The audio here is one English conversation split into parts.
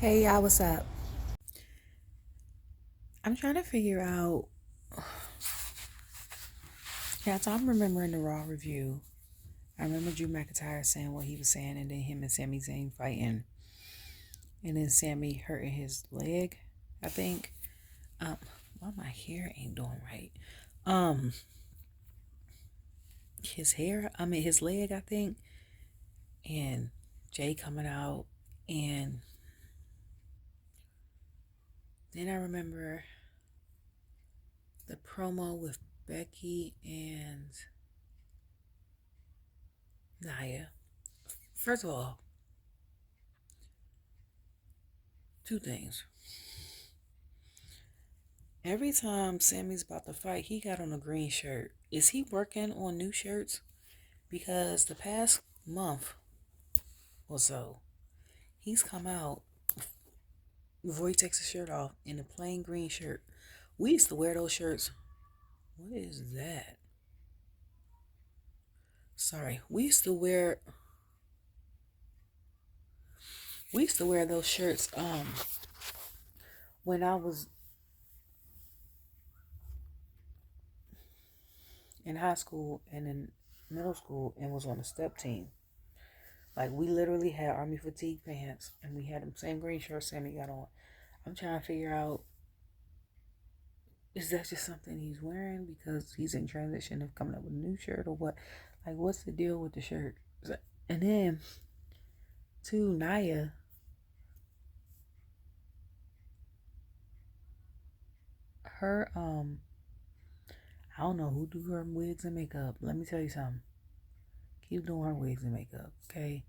Hey y'all, what's up? I'm trying to figure out. Yeah, so I'm remembering the Raw review. I remember Drew McIntyre saying what he was saying, and then him and Sami Zayn fighting, and then Sami hurting his leg, I think. Why my hair ain't doing right? Um, his leg, I think, and Jay coming out, and then I remember the promo with Becky and Nia. First of all, two things. Every time Sammy's about to fight, he got on a green shirt. Is he working on new shirts? Because the past month or so, he's come out before he takes his shirt off in a plain green shirt. We used to wear those shirts. What is that? Sorry. We used to wear those shirts when I was in high school and in middle school and was on the step team. Like, we literally had army fatigue pants and we had the same green shirts Sammy got on. I'm trying to figure out, is that just something he's wearing because he's in transition of coming up with a new shirt or what? Like, what's the deal with the shirt? And then, to Nia, her, I don't know who do her wigs and makeup. Let me tell you something. Keep doing her wigs and makeup, okay?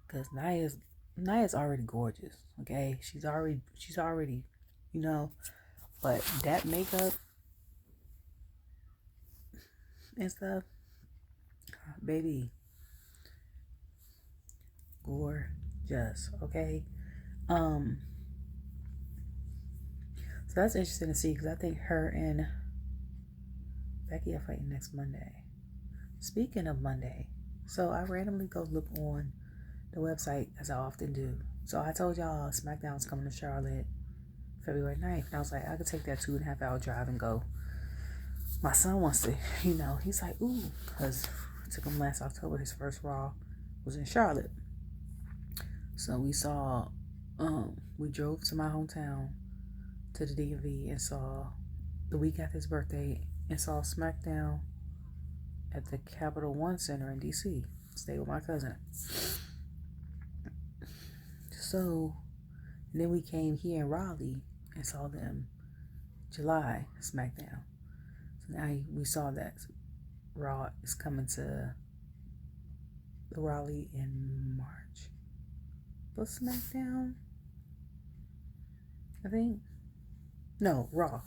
Because Nia's already gorgeous, okay? She's already, you know, but that makeup and stuff, baby, gorgeous, okay? Um, so that's interesting to see because I think her and Becky are fighting next Monday. Speaking of Monday, so I randomly go look on the website as I often do. So I told y'all Smackdown's coming to Charlotte February 9th. And I was like, I could take that 2.5 hour drive and go. My son wants to, he's like, ooh, because I took him last October. His first Raw was in Charlotte. So we drove to my hometown to the DMV and saw the week after his birthday and saw Smackdown at the Capital One Center in DC. Stayed with my cousin. So then we came here in Raleigh and saw them July Smackdown. So now we saw that Raw is coming to the Raleigh in March. But Smackdown, I think. No, Raw.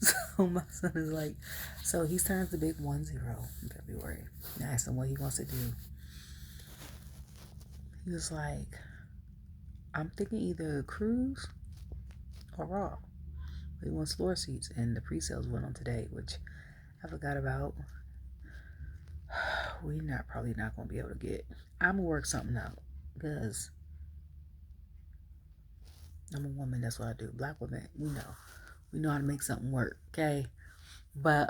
So my son is like, so he turns the big 1-0 in February. I asked him what he wants to do. He was like, I'm thinking either cruise or Raw. He wants floor seats, and the pre-sales went on today, which I forgot about. We're probably not gonna be able to get. I'm gonna work something out because I'm a woman. That's what I do. Black women, we know how to make something work. Okay, but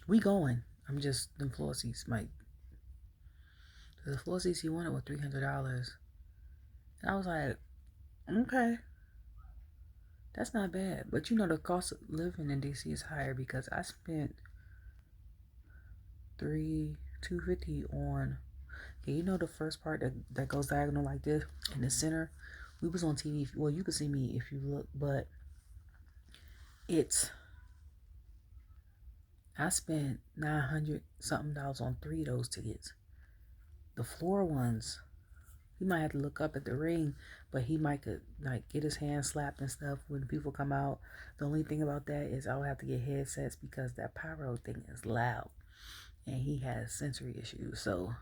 we going. I'm just them floor seats might. The floor seats he wanted were $300, and I was like, okay, that's not bad. But the cost of living in DC is higher because I spent $250 on. Yeah, the first part that goes diagonal like this in the center. We was on TV. Well, you can see me if you look, but I spent $900 something on 3 of those tickets. The floor ones, he might have to look up at the ring, but he might could like get his hand slapped and stuff when people come out. The only thing about that is I'll have to get headsets because that pyro thing is loud, and he has sensory issues. So,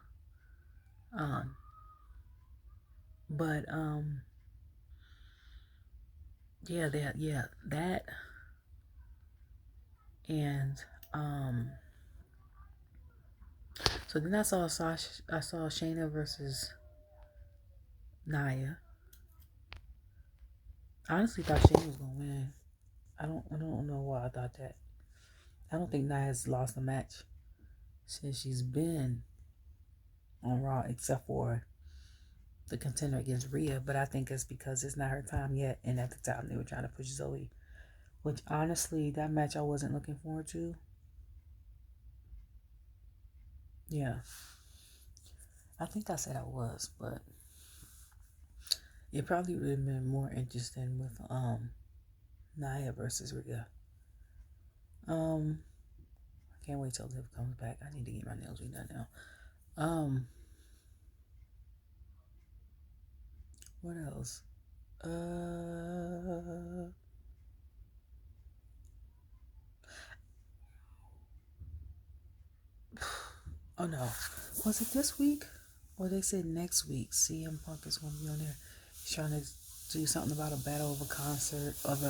but yeah, that, and so then I saw Shayna versus Nia, I honestly thought Shayna was gonna win. I don't know why I thought that. I don't think Nia's lost a match since she's been on Raw, except for the contender against Rhea. But I think it's because it's not her time yet, and at the time they were trying to push Zoe. Which honestly, that match I wasn't looking forward to. Yeah, I think I said I was, but it probably would have been more interesting with Nia versus Rhea. I can't wait till Liv comes back. I need to get my nails redone now. What else? Oh no, was it this week? Or they said next week. CM Punk is going to be on there. He's trying to do something about a battle of a concert of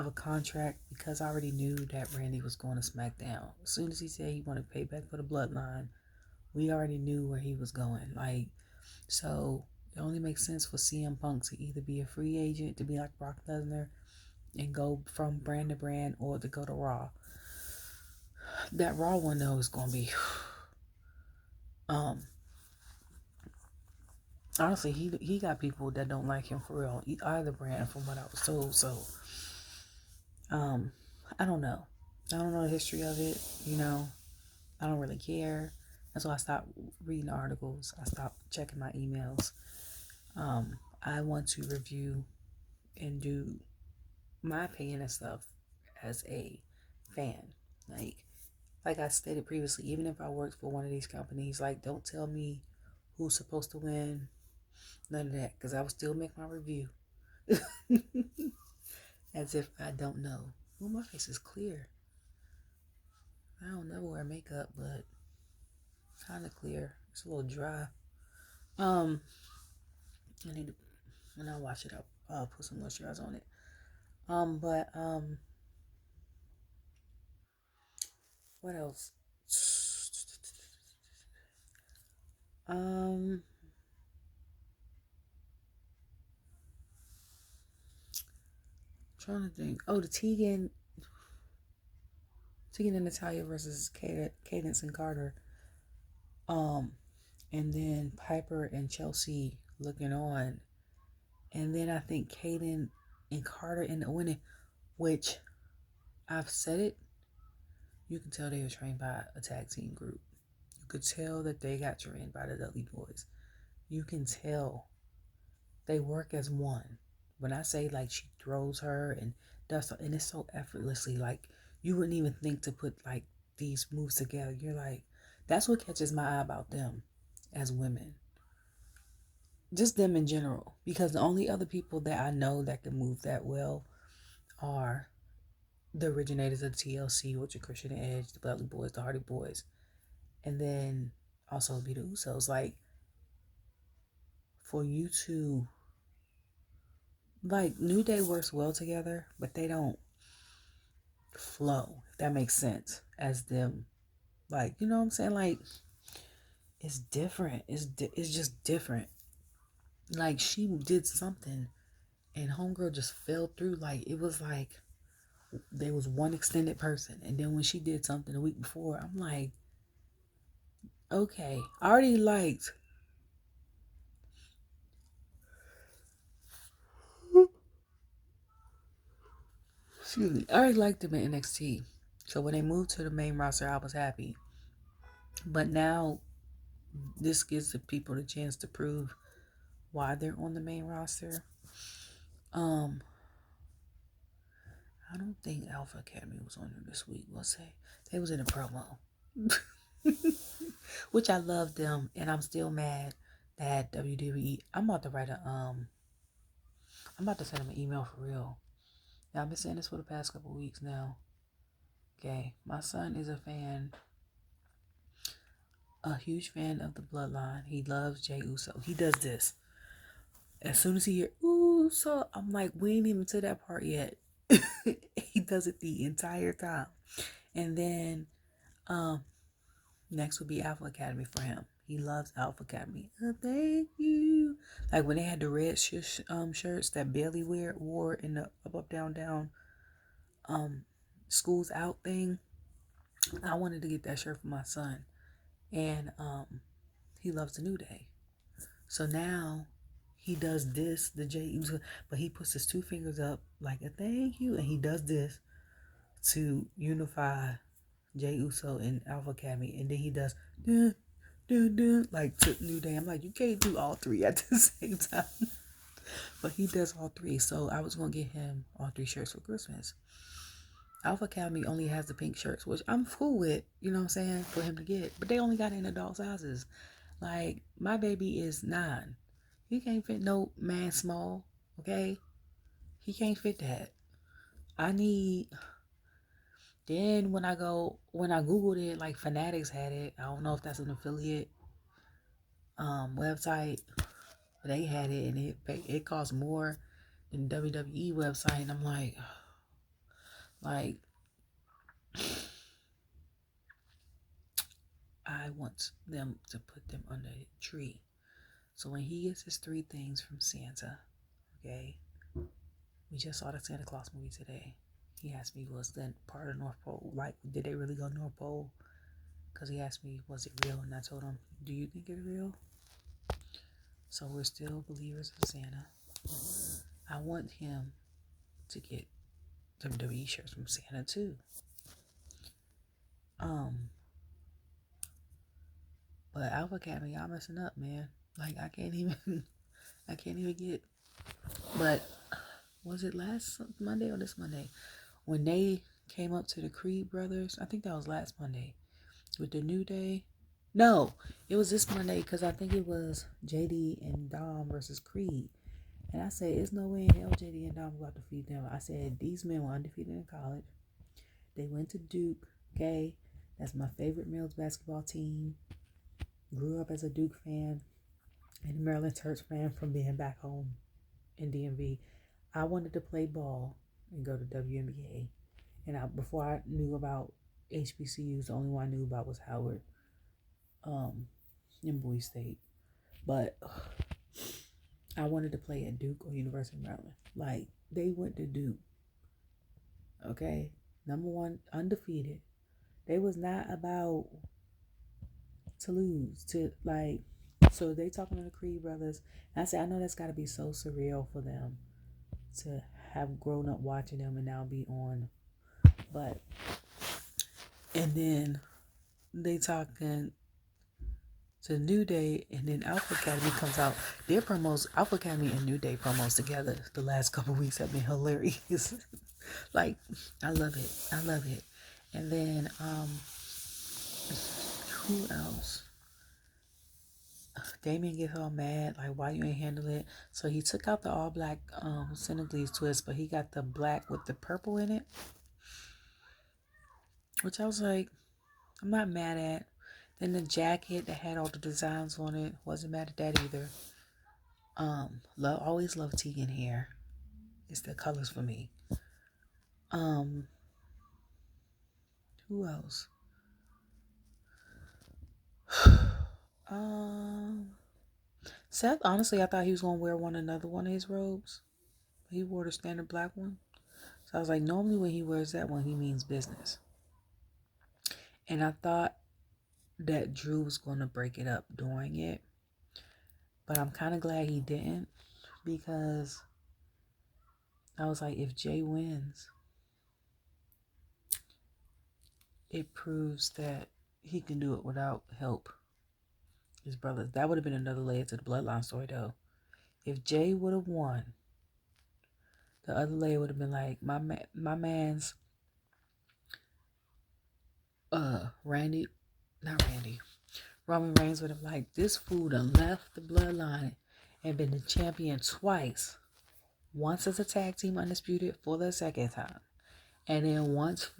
a contract, because I already knew that Randy was going to SmackDown. As soon as he said he wanted payback for the bloodline, we already knew where he was going. Like, so it only makes sense for CM Punk to either be a free agent, to be like Brock Lesnar and go from brand to brand, or to go to Raw. That Raw one though is gonna be honestly, he got people that don't like him for real, either brand, from what I was told. So I don't know. I don't know the history of it, you know. I don't really care. That's why I stopped reading articles. I stopped checking my emails. I want to review and do my opinion and stuff as a fan. Like I stated previously, even if I worked for one of these companies, like, don't tell me who's supposed to win, none of that, because I will still make my review as if I don't know. Well, my face is clear. I don't never wear makeup, but kind of clear. It's a little dry. I need to, when I wash it up, I'll put some moisturizer on it. But what else? Um, Trying to think. Oh, the Tegan and Natalya versus Cadence and Carter. And then Piper and Chelsea looking on. And then I think Cadence and Carter in the winning, which I've said it. You can tell they were trained by a tag team group. You could tell that they got trained by the Dudley Boys. You can tell they work as one. When I say, like, she throws her and does, and it's so effortlessly, like, you wouldn't even think to put like these moves together. You're like, that's what catches my eye about them as women. Just them in general. Because the only other people that I know that can move that well are the originators of the TLC, which are Christian and Edge, the Dudley Boys, the Hardy Boys, and then also be the Usos. Like, for you to, like, New Day works well together, but they don't flow, if that makes sense, as them. Like, you know what I'm saying? Like, it's different. It's just different. Like, she did something and Homegirl just fell through. Like, it was like there was one extended person, and then when she did something the week before, I'm like, okay, I already liked. Excuse me. I already liked them in NXT. So when they moved to the main roster, I was happy. But now this gives the people the chance to prove why they're on the main roster. I don't think Alpha Academy was on there this week. Was they? They was in a promo. Which I love them, and I'm still mad that WWE. I'm about to write a I'm about to send them an email for real. Now, I've been saying this for the past couple weeks now. Okay, my son is a huge fan of the Bloodline. He loves Jey Uso. He does this. As soon as he hear Uso, I'm like, we ain't even to that part yet. He does it the entire time. And then next would be Alpha Academy for him. He loves Alpha Academy. Thank you. Like when they had the red shirts that Bailey wore in the up down down schools out thing. I wanted to get that shirt for my son, and he loves the New Day. So now he does this, the Jey Uso, but he puts his two fingers up like a thank you, and he does this to unify Jey Uso and Alpha Academy, and then he does like to New Day. I'm like, you can't do all three at the same time. But he does all three, so I was gonna get him all three shirts for Christmas. Alpha Academy only has the pink shirts, which I'm cool with, you know what I'm saying, for him to get. But they only got it in adult sizes. Like, my baby is 9. He can't fit no man small, okay? He can't fit that. Then when I Googled it, like Fanatics had it. I don't know if that's an affiliate website, but they had it, and it cost more than WWE website, and I'm like I want them to put them under a tree. So when he gets his 3 things from Santa, okay, we just saw the Santa Claus movie today. He asked me, was that part of North Pole? Like, did they really go North Pole? Because he asked me, was it real? And I told him, do you think it's real? So we're still believers of Santa. I want him to get WWE shirts from Santa too. But Alpha Academy, y'all messing up, man. Like, I can't even get. But was it last Monday or this Monday when they came up to the Creed brothers? I think that was last Monday with the New Day. No, it was this Monday, because I think it was JD and Dom versus Creed. And I said, there's no way in hell JD and Dom about to defeat them. I said, these men were undefeated in college. They went to Duke, okay? That's my favorite males basketball team. Grew up as a Duke fan and a Maryland Terps fan from being back home in DMV. I wanted to play ball and go to WNBA. And before I knew about HBCUs, the only one I knew about was Howard in Bowie State. But I wanted to play at Duke or University of Maryland. Like, they went to Duke. Okay? Number 1, undefeated. They was not about to lose. So they talking to the Creed brothers. And I said, I know that's got to be so surreal for them to have grown up watching them and now be on. And then they talking to New Day, and then Alpha Academy comes out. Their promos, Alpha Academy and New Day promos together the last couple weeks have been hilarious. Like, I love it. And then who else? Damien get all mad, like, why you ain't handle it? So he took out the all black Senegalese twist, but he got the black with the purple in it, which I was like, I'm not mad at. Then the jacket that had all the designs on it, wasn't mad at that either. Always love Tegan hair. It's the colors for me. Who else? Seth, honestly, I thought he was gonna wear another one of his robes. He wore the standard black one. So I was like, normally when he wears that one, he means business. And I thought that Drew was going to break it up doing it. But I'm kind of glad he didn't, because I was like, if Jay wins, it proves that he can do it without help. His brothers. That would have been another layer to the bloodline story, though. If Jay would have won, the other layer would have been like, my man's Roman Reigns would have like, this fool done left the bloodline and been the champion twice. Once as a tag team undisputed for the second time, and then once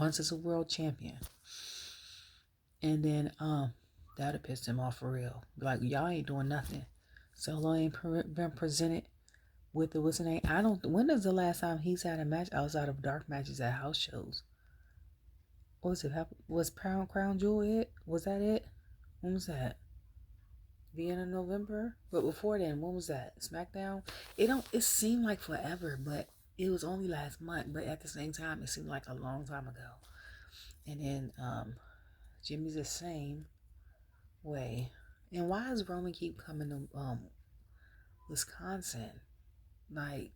as a world champion. And then that would have pissed him off for real. Like, y'all ain't doing nothing. Solo ain't been presented with the what's the name? When is the last time he's had a match outside of dark matches at house shows? What was it? Was Crown Jewel it? Was that it? When was that? Vienna, November? But before then, when was that? Smackdown? It seemed like forever, but it was only last month. But at the same time, it seemed like a long time ago. And then Jimmy's the same way. And why does Roman keep coming to Wisconsin? Like,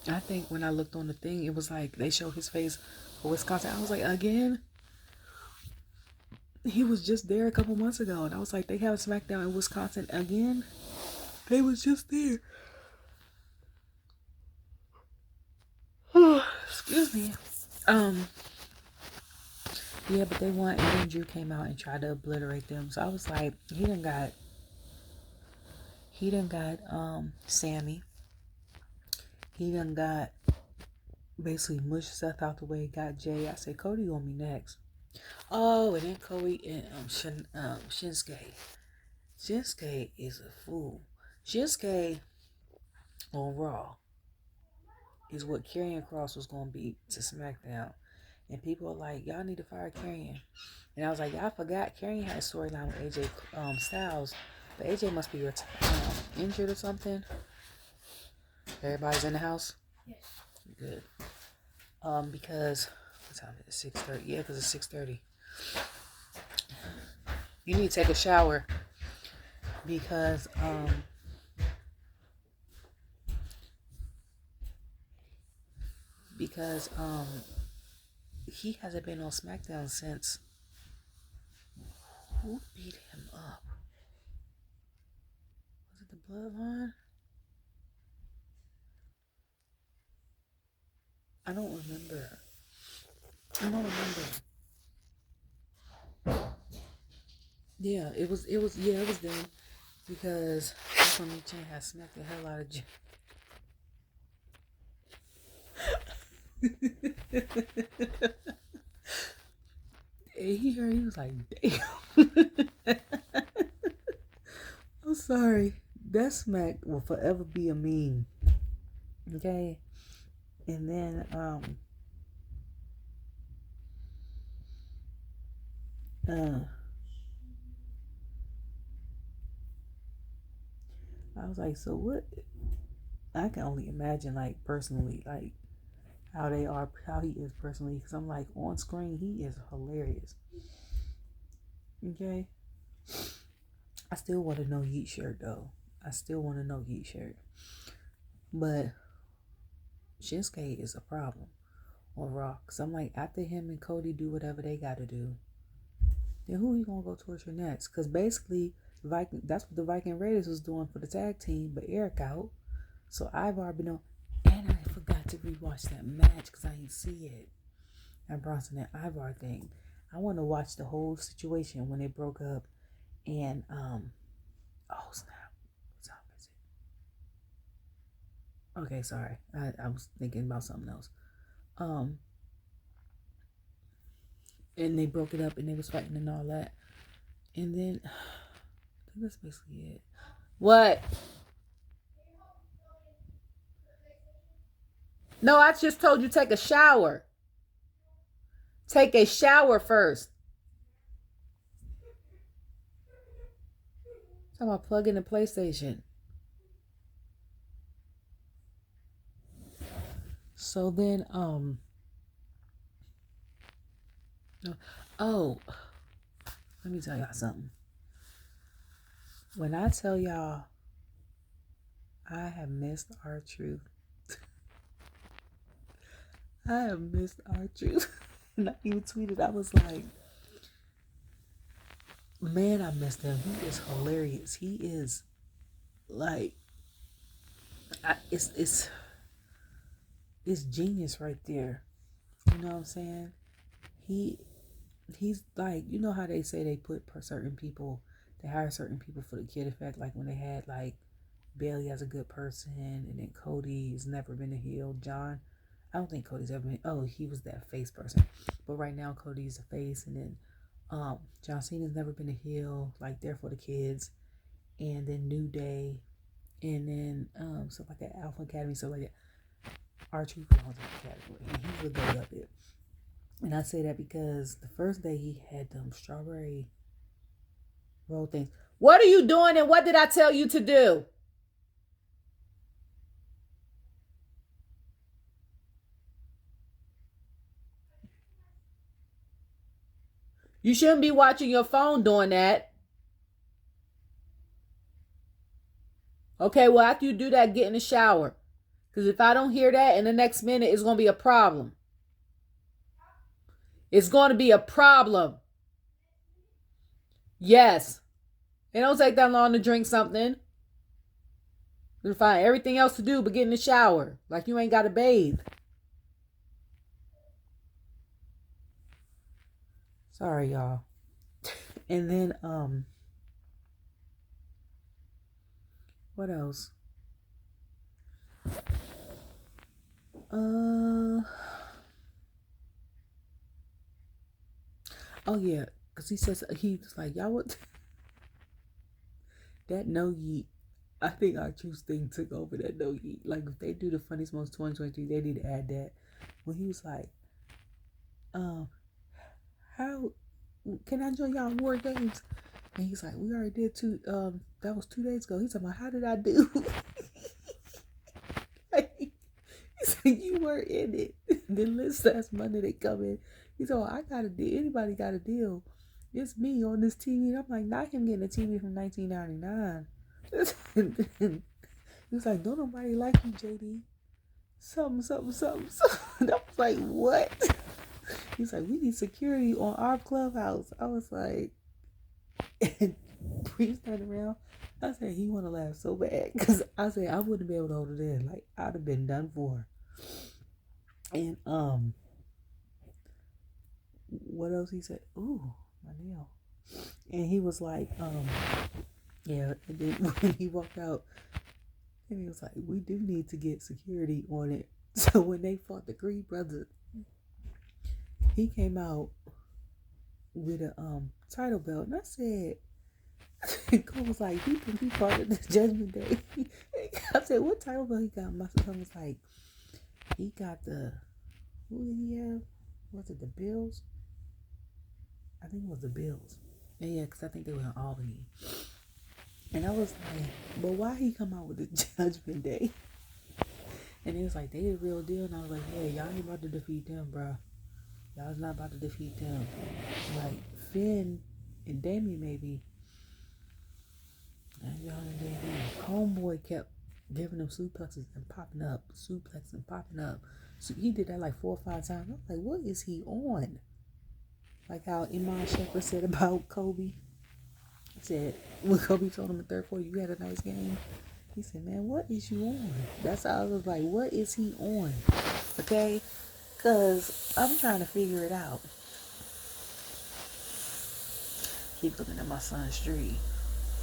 I think when I looked on the thing, it was like they showed his face for Wisconsin. I was like, again? He was just there a couple months ago, and I was like, they have a SmackDown in Wisconsin again? They was just there. Excuse me. Yeah, but they won, and then Drew came out and tried to obliterate them. So I was like, he done got Sami. He done got basically mushed Seth out the way, got Jay. I said, Cody on me next. Oh, and then Cody and Shinsuke. Shinsuke is a fool. Shinsuke on Raw is what Karrion Kross was going to be to SmackDown. And people are like, y'all need to fire Karrion. And I was like, y'all forgot Karrion had a storyline with AJ Styles. But AJ must be injured or something. Everybody's in the house? Yes. Good. Because, what time is it? 6:30. Yeah, because it's 6:30. You need to take a shower. Because, he hasn't been on SmackDown since. Who beat him up? Was it the Bloodline? I don't remember. Yeah, it was them. Because Tony Chan has smacked the hell out of Jim. He heard, he was like, damn. I'm sorry. That smack will forever be a meme. Okay? And then, I was like, so what? I can only imagine, like, personally, like, how he is personally. Because I'm like, on screen, he is hilarious. Okay? I still want to know Yeet Shirt, though. But Shinsuke is a problem on Raw. Because I'm like, after him and Cody do whatever they got to do, then who you going to go torture next? Because basically, that's what the Viking Raiders was doing for the tag team, but Eric out. So I've already been on. And I forgot to rewatch that match because I didn't see it. And Bronson and Ivar thing. I want to watch the whole situation when they broke up. And, oh snap. What time is it? Okay, sorry. I was thinking about something else. And they broke it up and they was fighting and all that. And then, I think that's basically it. What? No, I just told you take a shower. Take a shower first. I'm about plugging the PlayStation. So then, let me tell y'all something. When I tell y'all I have missed R-Truth. And I even tweeted, I was like, man, I missed him. He is hilarious. He is like, it's genius right there. You know what I'm saying? He's like, you know how they say they put certain people, they hire certain people for the kid effect, like when they had like Bailey as a good person, and then Cody's never been a heel. John, I don't think Cody's ever been, he was that face person. But right now Cody's a face, and then John Cena's never been a heel, like there for the kids. And then New Day, and then stuff like that, Alpha Academy, stuff like that. R-Truth belongs in the category, and he would go up it. And I say that because the first day he had them strawberry roll things. What are you doing and what did I tell you to do? You shouldn't be watching your phone doing that. Okay, well, after you do that, get in the shower. Because if I don't hear that in the next minute, it's going to be a problem. It's going to be a problem. Yes. It don't take that long to drink something. You'll find everything else to do but get in the shower. Like you ain't got to bathe. Sorry, y'all. And then, what else? Oh yeah, because he says, he's like, y'all what? That no yeet. I think our truth thing took over that no yeet. Like if they do the funniest most 2023, they need to add that. When he was like, how can I join y'all war games? And he's like, we already did that was 2 days ago. He's like, how did I do? Like, he's like, you were in it. Then last Monday they come in. He's like, I got a deal. Anybody got a deal? It's me on this TV. And I'm like, not him getting a TV from 1999. He was like, don't nobody like you, JD. Something. I was like, what? He's like, we need security on our clubhouse. I was like, and Priest turned around. I said, he want to laugh so bad. Because I said, I wouldn't be able to hold it in. Like, I'd have been done for. And, what else he said? Ooh, my nail. And he was like, yeah, and then when he walked out, and he was like, we do need to get security on it. So when they fought the Creed brothers, he came out with a title belt, and I said, Cole was like, he can be part of the Judgment Day. I said, what title belt he got? My son was like, he got the, who did he have? Was it the Bills? I think it was the Bills. Yeah, because I think they were in Albany. And I was like, but why he come out with the Judgment Day? And he was like, they the real deal. And I was like, yeah, y'all ain't about to defeat them, bro. Y'all's not about to defeat them. Like, Finn and Damien maybe. And y'all and Damien. Homeboy kept giving them suplexes and popping up. Suplex and popping up. So he did that like 4 or 5 times. I was like, what is he on? Like how Iman Shepherd said about Kobe. He said, when Kobe told him in third quarter, you had a nice game. He said, man, what is you on? That's how I was like, what is he on? Okay? Because I'm trying to figure it out. Keep looking at my son's tree.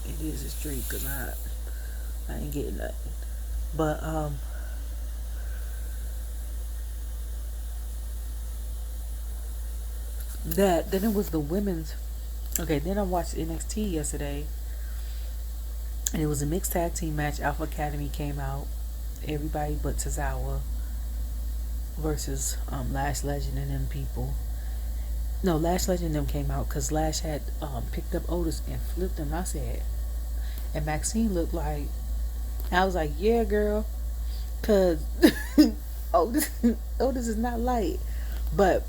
It is his tree because I ain't getting nothing. But, then it was the women's. Okay, then I watched NXT yesterday, and it was a mixed tag team match. Alpha Academy came out, everybody but Tozawa versus Lash Legend and them people. No, Lash Legend and them came out because Lash had picked up Otis and flipped him. I said, and Maxine looked like, I was like, yeah, girl, because Otis is not light, but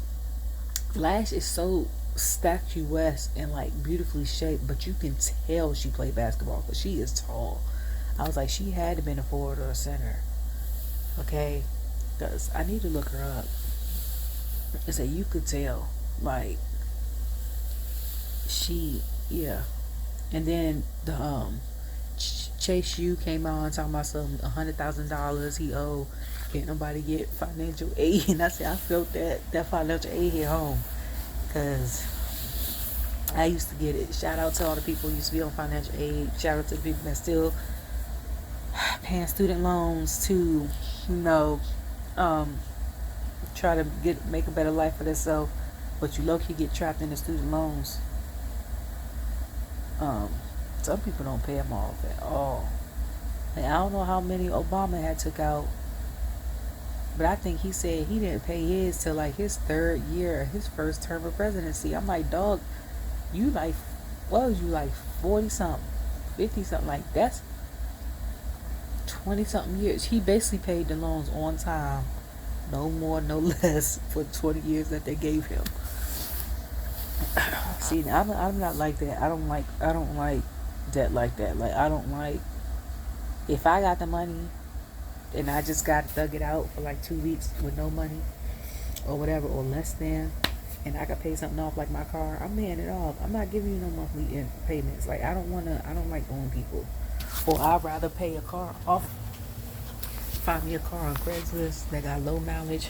Lash is so statuesque and like beautifully shaped, but you can tell she played basketball because she is tall. I was like, she had to be a forward or a center. Okay, because I need to look her up. I said, you could tell, like, she, yeah. And then the Chase U came on talking about some $100,000 he owed. Can't nobody get financial aid. And I said, I felt that financial aid hit home. Because I used to get it. Shout out to all the people who used to be on financial aid. Shout out to the people that still paying student loans to, try to make a better life for themselves. But you low-key get trapped in the student loans. Some people don't pay them off at all. And I don't know how many Obama had took out But I think he said he didn't pay his till like his third year, his first term of presidency. I'm like, dog, you like, what was you like, 40 something, 50 something? Like, that's 20 something years. He basically paid the loans on time, no more, no less, for 20 years that they gave him. See, I'm not like that. I don't like that like that. Like, I don't like, if I got the money and I just got to thug it out for like 2 weeks with no money or whatever, or less than, and I could pay something off like my car, I'm paying it off. I'm not giving you no monthly payments. Like, I don't like owing people. Or I'd rather pay a car off, find me a car on Craigslist that got low mileage,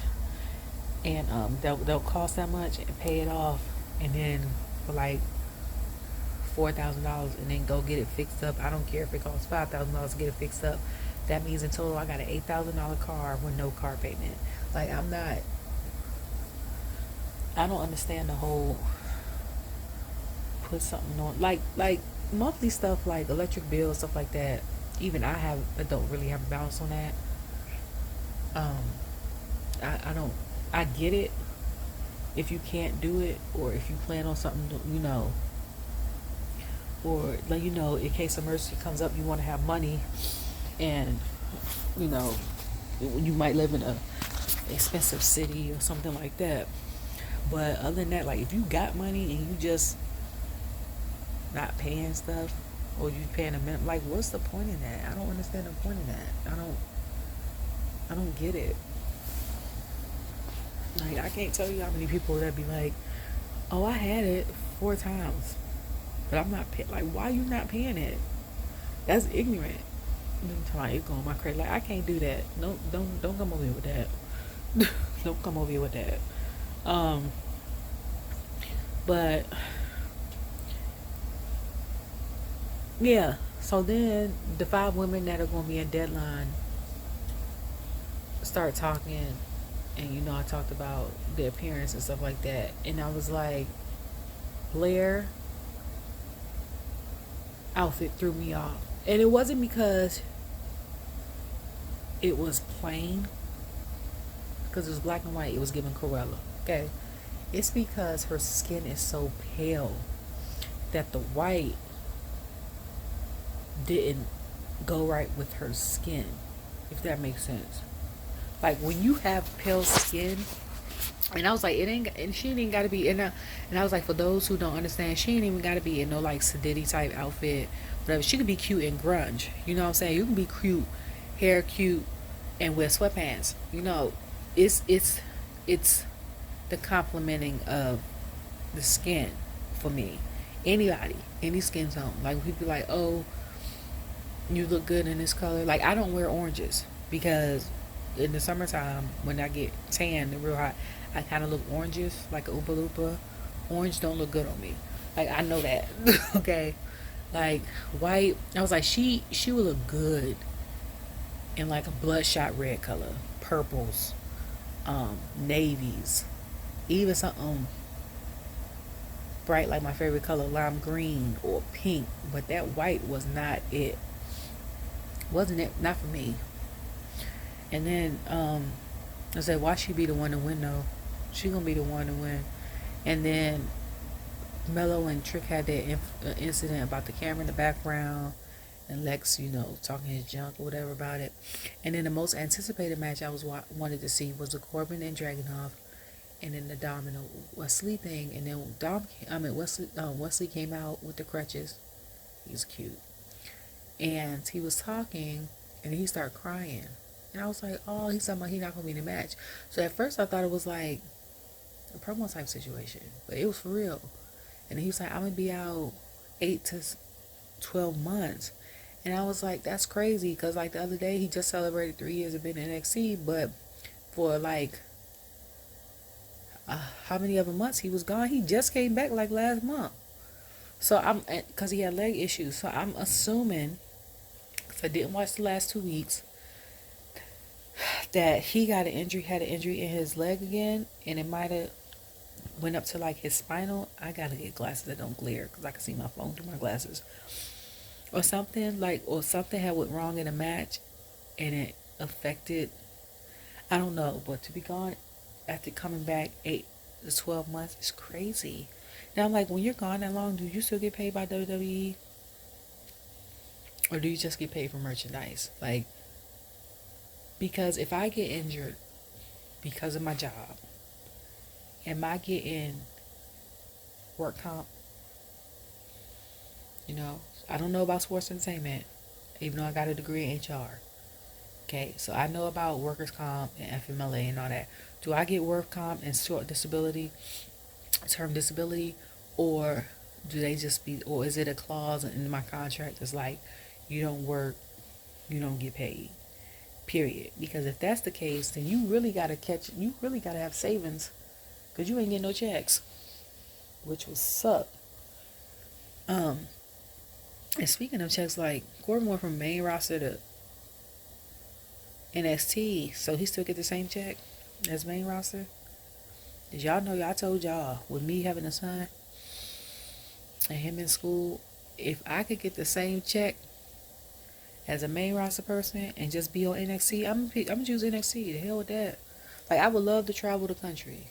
and they'll cost that much, and pay it off, and then for like $4,000, and then go get it fixed up. I don't care if it costs $5,000 to get it fixed up. That means in total I got an $8,000 car with no car payment. Like, I don't understand the whole put something on, like monthly stuff, like electric bills, stuff like that. Even I don't really have a balance on that. I get it if you can't do it, or if you plan on something, or like, in case emergency comes up, you want to have money, and you might live in a expensive city or something like that. But other than that, like, if you got money and you just not paying stuff, or you paying a minimum, like, what's the point in that? I don't understand the point in that. I don't get it. Like, I can't tell you how many people that be like, oh, I had it 4 times, but I'm not paying. Like, why you not paying it? That's ignorant. It's going my credit. Like, I can't do that. No, don't come over here with that. Don't come over here with that. But yeah. So then the 5 women that are going to be in deadline start talking, and I talked about the appearance and stuff like that, and I was like, Blair outfit threw me off, and it wasn't because it was plain, because it was black and white. It was giving Cruella. Okay, it's because her skin is so pale that the white didn't go right with her skin, if that makes sense. Like, when you have pale skin, and I was like, she ain't got to be in a, and I was like, for those who don't understand, she ain't even got to be in no like sedity type outfit, whatever. She could be cute in grunge, you know what I'm saying? You can be cute, hair cute, and wear sweatpants. It's the complimenting of the skin for me. Anybody, any skin tone. Like, people be like, oh, you look good in this color. Like, I don't wear oranges because in the summertime, when I get tan and real hot, I kind of look oranges, like a Oompa Loompa. Orange don't look good on me. Like, I know that. Okay, like, white, I was like, she would look good in like a bloodshot red color, purples, navies, even something bright like my favorite color, lime green or pink. But that white was not it. Wasn't it? Not for me. And then I said, why she be the one to win though? She gonna be the one to win. And then Melo and Trick had that incident about the camera in the background, and Lex, talking his junk or whatever about it. And then the most anticipated match I wanted to see was the Corbin and Dragunov, and then the Dom and the Wes Lee thing. And then Wes Lee came out with the crutches. He's cute, and he was talking, and he started crying. And I was like, oh, he's talking about he's not going to be in the match. So at first I thought it was like a promo type situation, but it was for real. And he was like, I'm going to be out 8 to 12 months. And I was like, that's crazy, because like the other day he just celebrated 3 years of being in NXT, but for like how many other months he was gone? He just came back like last month. So because he had leg issues. So I'm assuming, because I didn't watch the last 2 weeks, that he had an injury in his leg again, and it might have went up to like his spinal. I gotta get glasses that don't glare because I can see my phone through my glasses, or something had went wrong in a match, and it affected. I don't know, but to be gone after coming back 8 to 12 months is crazy. Now I'm like, when you're gone that long, do you still get paid by WWE? Or do you just get paid for merchandise? Like, because if I get injured because of my job, am I getting work comp? You know, I don't know about sports entertainment, even though I got a degree in HR. Okay, so I know about workers' comp and FMLA and all that. Do I get work comp and short disability, term disability, or do they just be, or is it a clause in my contract that's like, you don't work, you don't get paid, period? Because if that's the case, then you really gotta have savings, because you ain't getting no checks, which would suck. And speaking of checks, like, Corbin went from main roster to NXT, so he still get the same check as main roster. Did y'all know? I told y'all, with me having a son and him in school, if I could get the same check as a main roster person and just be on NXT, I'm gonna choose NXT. The hell with that. Like, I would love to travel the country.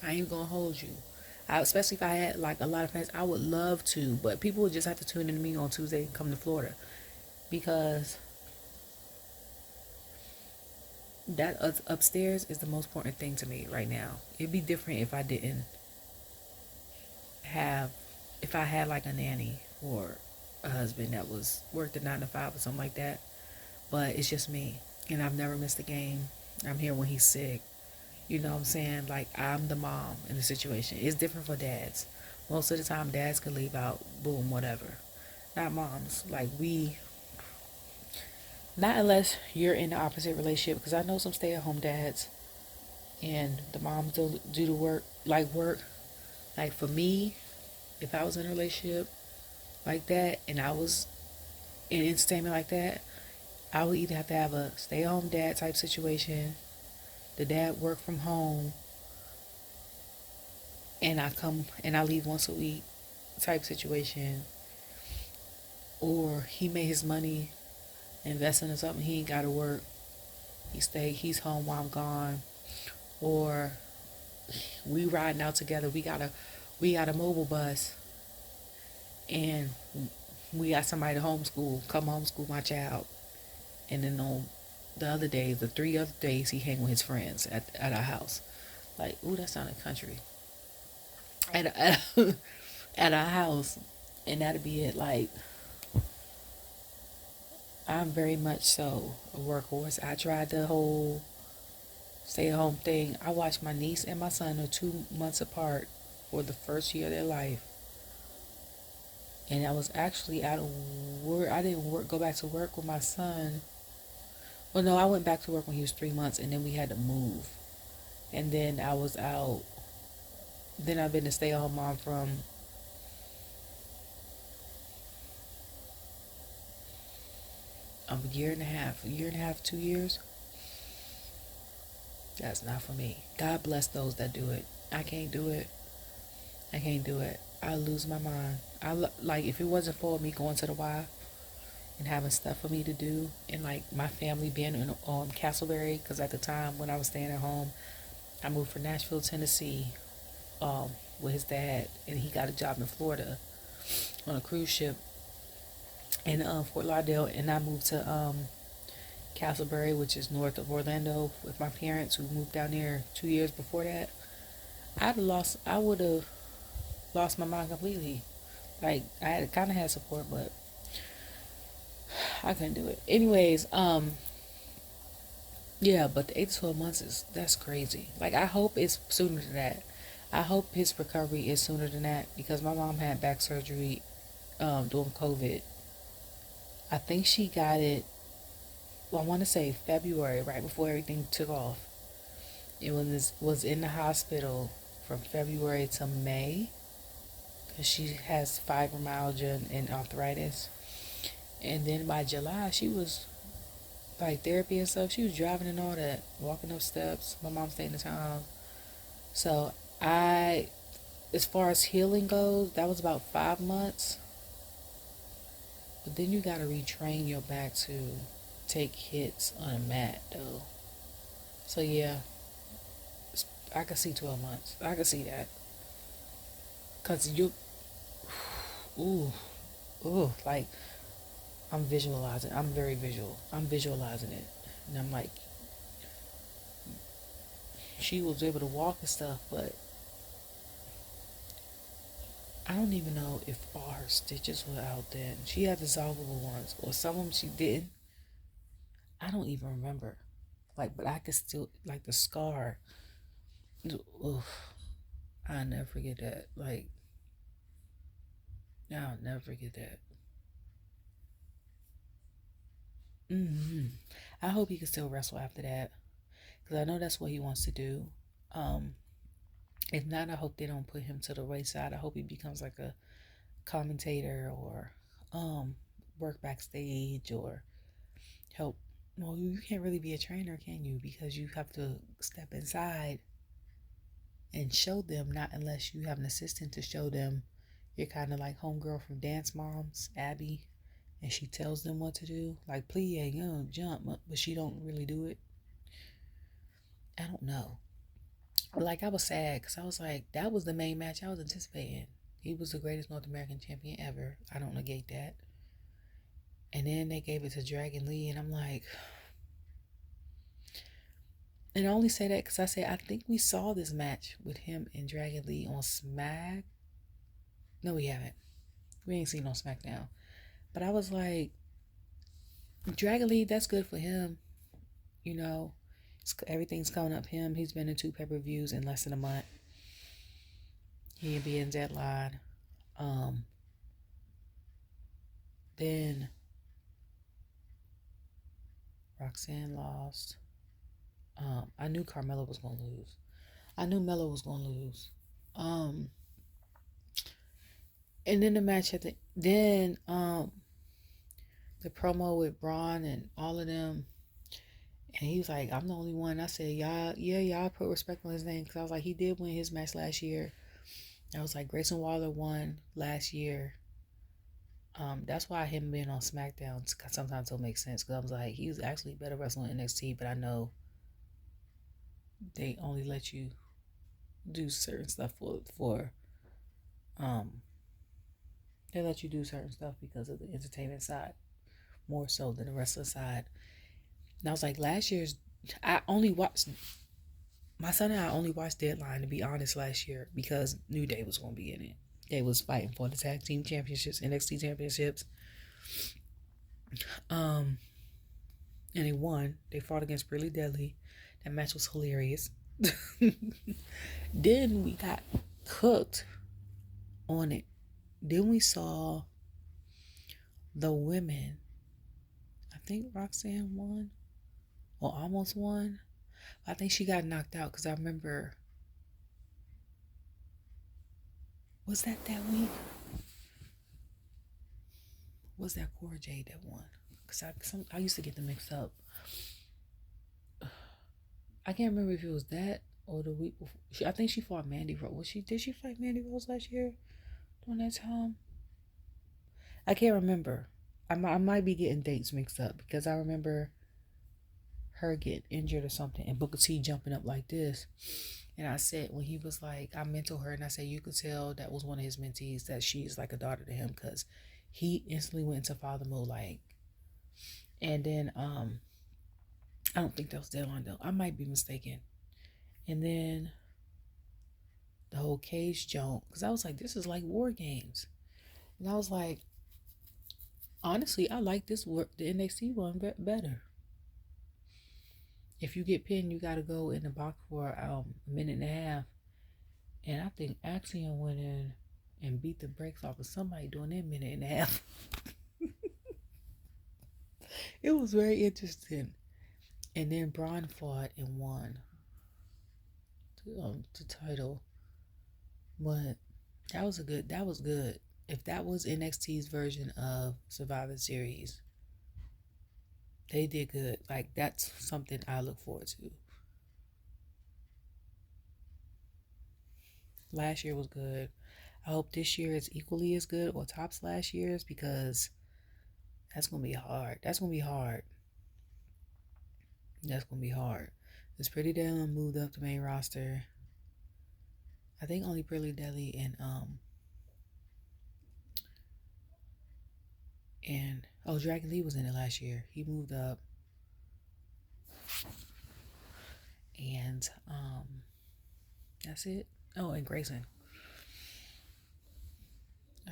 I ain't gonna hold you. Especially if I had like a lot of fans, I would love to. But people would just have to tune in to me on Tuesday and come to Florida, because that upstairs is the most important thing to me right now. It'd be different if I didn't have, if I had like a nanny or a husband that was worked a 9 to 5 or something like that. But it's just me, and I've never missed a game. I'm here when he's sick. You know what I'm saying? Like, I'm the mom in the situation. It's different for dads. Most of the time, dads can leave out, boom, whatever. Not moms. Like, not unless you're in the opposite relationship, because I know some stay-at-home dads and the moms do the work. Like for me, if I was in a relationship like that and I was in entertainment like that, I would either have to have a stay-at-home dad type situation, the dad work from home, and I leave once a week type situation, or he made his money investing in something, he ain't gotta work, he's home while I'm gone, or we riding out together, we got a mobile bus, and we got somebody to come homeschool my child, and then on the 3 other days, he hang with his friends at our house. Like, ooh, that sounded country. At our house, and that'd be it. Like, I'm very much so a workhorse. I tried the whole stay-at-home thing. I watched my niece and my son are 2 months apart for the first year of their life, and I was actually out of work. I didn't go back to work with my son. Well, no, I went back to work when he was 3 months, and then we had to move. And then I was out. Then I've been a stay-at-home mom from a year and a half, 2 years. That's not for me. God bless those that do it. I can't do it. I lose my mind. Like, if it wasn't for me going to the Y and having stuff for me to do, and like my family being in Castleberry, because at the time when I was staying at home, I moved from Nashville, Tennessee, with his dad, and he got a job in Florida on a cruise ship in Fort Lauderdale, and I moved to Castleberry, which is north of Orlando, with my parents who moved down there 2 years before that. I would have lost my mind completely. Like, I had kind of had support, but I couldn't do it. Anyways, yeah, but the 8 to 12 months that's crazy. Like, I hope it's sooner than that. I hope his recovery is sooner than that, because my mom had back surgery during COVID. I think she got it, well, I want to say February, right before everything took off. It was in the hospital from February to May, because she has fibromyalgia and arthritis. And then by July, she was like therapy and stuff. She was driving and all that, walking up steps. My mom stayed in the town. So as far as healing goes, that was about 5 months. But then you gotta retrain your back to take hits on a mat, though. So yeah, I could see 12 months. I could see that. Cause you, ooh, ooh, like I'm visualizing. I'm very visual. I'm visualizing it, and I'm like, she was able to walk and stuff, but I don't even know if all her stitches were out then. She had dissolvable ones, or some of them she didn't. I don't even remember. Like, but I could still like the scar. Oof, I'll never forget that. Like, I'll never forget that. hmm I hope he can still wrestle after that, because I know that's what he wants to do. Um, if not, I hope they don't put him to the wayside. I hope he becomes like a commentator or um work backstage or help. Well, you can't really be a trainer, can you? Because you have to step inside and show them, not unless you have an assistant to show them. You're kind of like homegirl from Dance Moms, Abby, and she tells them what to do. Like, plie, jump, but she don't really do it. I don't know. Like, I was sad because I was like, that was the main match I was anticipating. He was the greatest North American champion ever. I don't negate that. And then they gave it to Dragon Lee, and I'm like, and I only say that because I say I think we saw this match with him and Dragon Lee on Smack. No, we haven't. We ain't seen no Smackdown. But I was like, Dragon Lee, that's good for him. You know, everything's coming up him. He's been in 2 pay-per-views in less than a month. He'll be in deadline. Then Roxanne lost. I knew Carmella was gonna lose. I knew Melo was gonna lose. And then the match at the promo with Bron and all of them, and he was like, "I'm the only one." I said, y'all put respect on his name, because I was like, he did win his match last year. I was like, Grayson Waller won last year. That's why him being on Smackdown sometimes don't make sense, because I was like, he was actually better wrestling in NXT, but I know they only let you do certain stuff for they let you do certain stuff because of the entertainment side more so than the wrestler side. And I was like, last year's, I only watched, my son and I only watched Deadline, to be honest, last year, because New Day was going to be in it. They was fighting for the tag team championships, NXT championships. And they won. They fought against Really Deadly. That match was hilarious. Then we got cooked on it. Then we saw the women. I think Roxanne won or almost won. I think she got knocked out, because I remember, was that week? Was that Cora Jade that won? Because I used to get them mixed up. I can't remember if it was that or the week before. I think she fought Mandy Rose. Did she fight Mandy Rose last year during that time? I can't remember. I might be getting dates mixed up, because I remember her getting injured or something and Booker T jumping up like this. And I said, when he was like, I mentored her, and I said, you could tell that was one of his mentees, that she's like a daughter to him, because he instantly went into father mode, like. And then I don't think that was Deadline though. I might be mistaken. And then the whole cage jump, because I was like, this is like War Games. And I was like, honestly, I like the NXT one better. If you get pinned, you got to go in the box for a minute and a half. And I think Axiom went in and beat the brakes off of somebody doing that minute and a half. It was very interesting. And then Braun fought and won the title. But that was good. If that was NXT's version of Survivor Series, they did good. Like, that's something I look forward to. Last year was good. I hope this year is equally as good or tops last year's, because that's going to be hard. That's going to be hard. It's Pretty Deadly moved up to main roster. I think only Pretty Deadly and Dragon Lee was in it last year. He moved up. And that's it. Oh, and Grayson.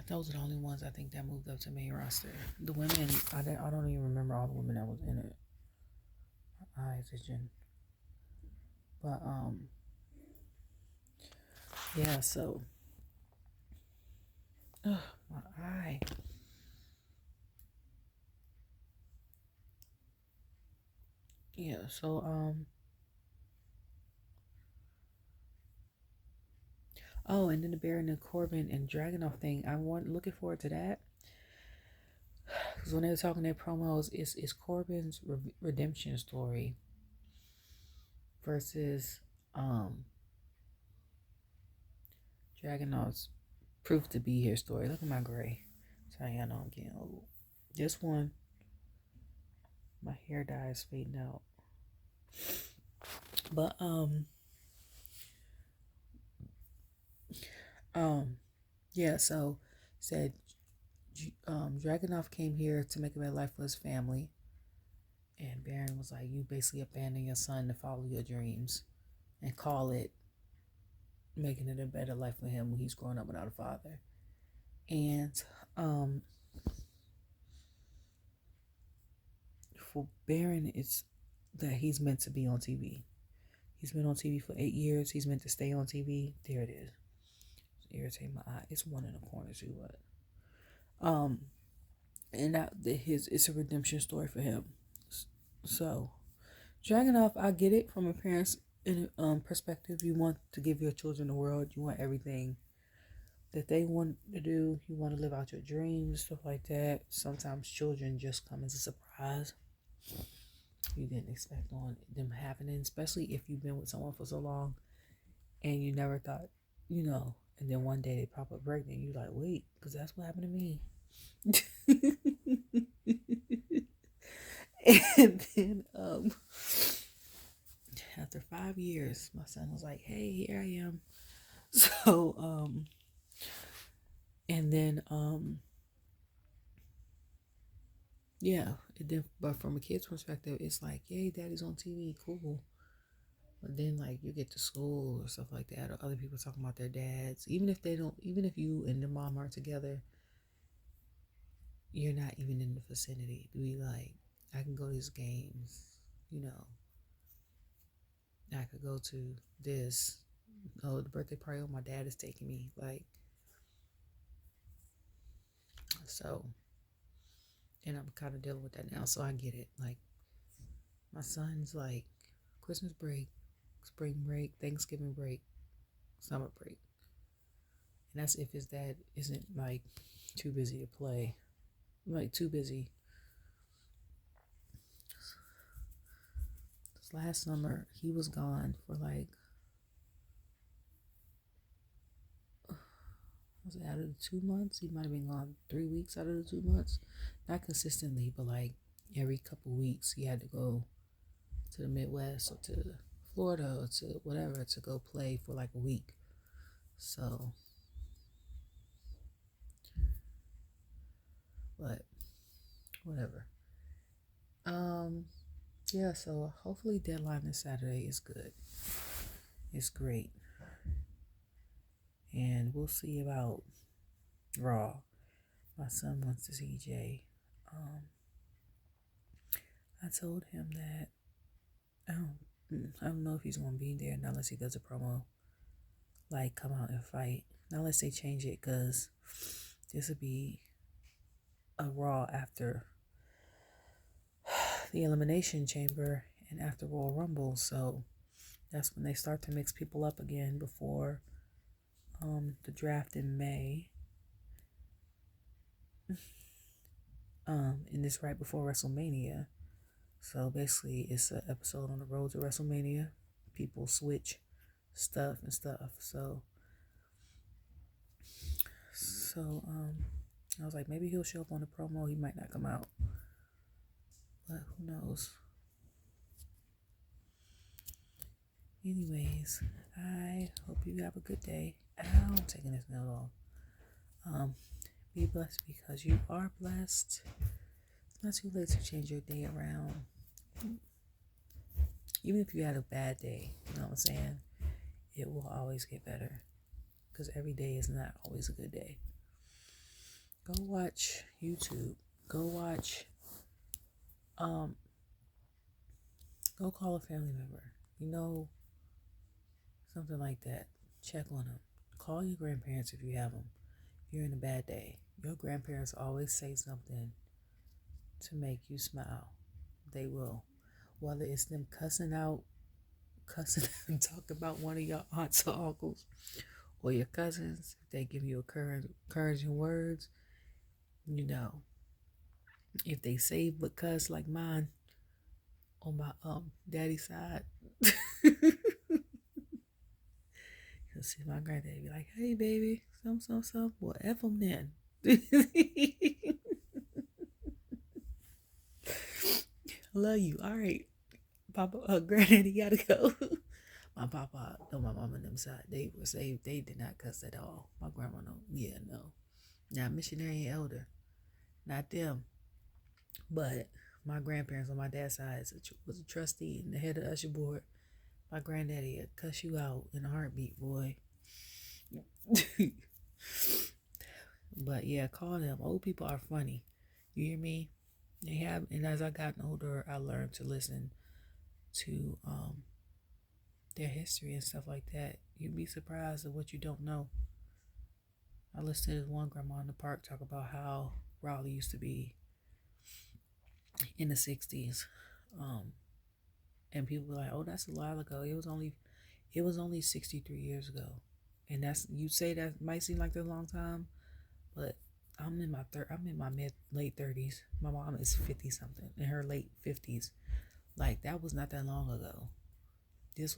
Those are the only ones I think that moved up to main roster. The women, I don't even remember all the women that was in it. My eyes itching. But yeah. So, my eye. Yeah. So Oh, and then the Baron and Corbin and Dragunov thing. Looking forward to that. Because when they were talking their promos, it's Corbin's redemption story versus Dragunov's proof to be here story. Look at my gray. Sorry, I know I'm getting old. This one, my hair dye is fading out. But yeah. So said Dragunov came here to make a better life for his family, and Baron was like, "You basically abandon your son to follow your dreams, and call it making it a better life for him when he's growing up without a father." And for Baron, it's that he's meant to be on TV. He's been on TV for 8 years. He's meant to stay on TV. There it is. It's irritating my eye. It's one in the corner too, but and it's a redemption story for him. So, Dragunov, I get it from a parent's perspective. You want to give your children the world. You want everything that they want to do. You want to live out your dreams, stuff like that. Sometimes children just come as a surprise. You didn't expect on them happening, especially if you've been with someone for so long and you never thought, and then one day they pop up pregnant. You're like, wait, because that's what happened to me. And then after 5 years, my son was like, hey, here I am. So and then yeah, but from a kid's perspective, it's like, yay, daddy's on TV, cool. But then like you get to school or stuff like that, or other people talking about their dads, even if you and the mom aren't together, you're not even in the vicinity. Be like, I can go to these games, I could go to this. Oh, the birthday party my dad is taking me. Like, so, and I'm kind of dealing with that now, so I get it. Like, my son's like Christmas break, spring break, Thanksgiving break, summer break. And that's if his dad isn't like too busy to play. Like, too busy. This last summer, he was gone for like, was it out of the 2 months? He might have been gone 3 weeks out of the 2 months. Not consistently, but like every couple weeks he had to go to the Midwest or to Florida or to whatever to go play for like a week. So, but whatever. Yeah, so hopefully deadline this Saturday is good. It's great. And we'll see about Raw. My son wants to see Jay. I told him that I don't know if he's gonna be there unless he does a promo. Like, come out and fight. Not unless they change it, because this would be a Raw after the Elimination Chamber and after Royal Rumble. So that's when they start to mix people up again before the draft in May. And this right before WrestleMania. So basically it's an episode on the road to WrestleMania. People switch stuff and stuff. So I was like, maybe he'll show up on the promo. He might not come out, but who knows? anyways, I hope you have a good day. I'm taking this note off. Be blessed because you are blessed. It's not too late to change your day around. Even if you had a bad day, you know what I'm saying? It will always get better. Because every day is not always a good day. Go watch YouTube. Go watch, go call a family member. You know, something like that. Check on them. Call your grandparents if you have them. If you're in a bad day. Your grandparents always say something to make you smile. They will. Whether it's them cussing and talk about one of your aunts or uncles or your cousins, if they give you encouraging words, you know. If they say but cuss like mine on my daddy's side, you'll see my granddaddy be like, "Hey baby, some, well F them then." Love you. All right, Papa, Granddaddy gotta go. My papa, no, my mama and them side, they were saved. They did not cuss at all. My grandma, no, no. Now missionary and elder, not them. But my grandparents on my dad's side was a trustee and the head of the usher board. My granddaddy would cuss you out in a heartbeat, boy. But yeah, call them. Old people are funny. You hear me? They have, and as I gotten older, I learned to listen to their history and stuff like that. You'd be surprised at what you don't know. I listened to this one grandma in the park talk about how Raleigh used to be in the 60s. And people were like, "Oh, that's a while ago. It was only 63 years ago." And that's, you say that might seem like a long time, but I'm in my late 30s. My mom is 50 something, in her late 50s. Like, that was not that long ago. This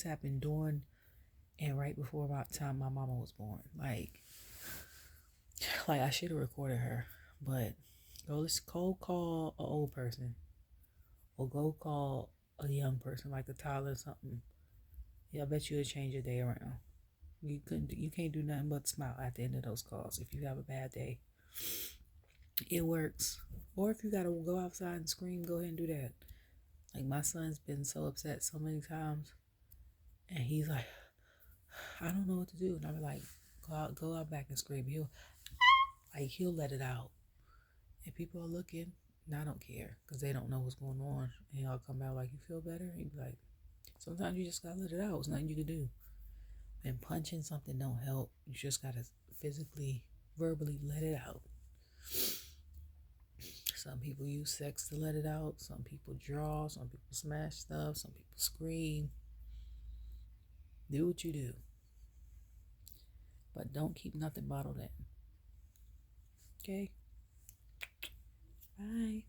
happened during and right before about time my mama was born. Like I should have recorded her, but let's cold call an old person or go call a young person like a toddler or something. Yeah, I bet you it'll change your day around. You can't do nothing but smile at the end of those calls if you have a bad day. It works. Or if you gotta go outside and scream, go ahead and do that. Like, my son's been so upset so many times, and he's like, "I don't know what to do," and I'm like, go out back and scream. He'll let it out. If people are looking, and I don't care, because they don't know what's going on, and he'll come out like, "You feel better?" He'd be like, "Sometimes you just gotta let it out. There's nothing you can do." And punching something don't help. You just gotta physically, verbally let it out. Some people use sex to let it out. Some people draw. Some people smash stuff. Some people scream. Do what you do. But don't keep nothing bottled in. Okay? Bye.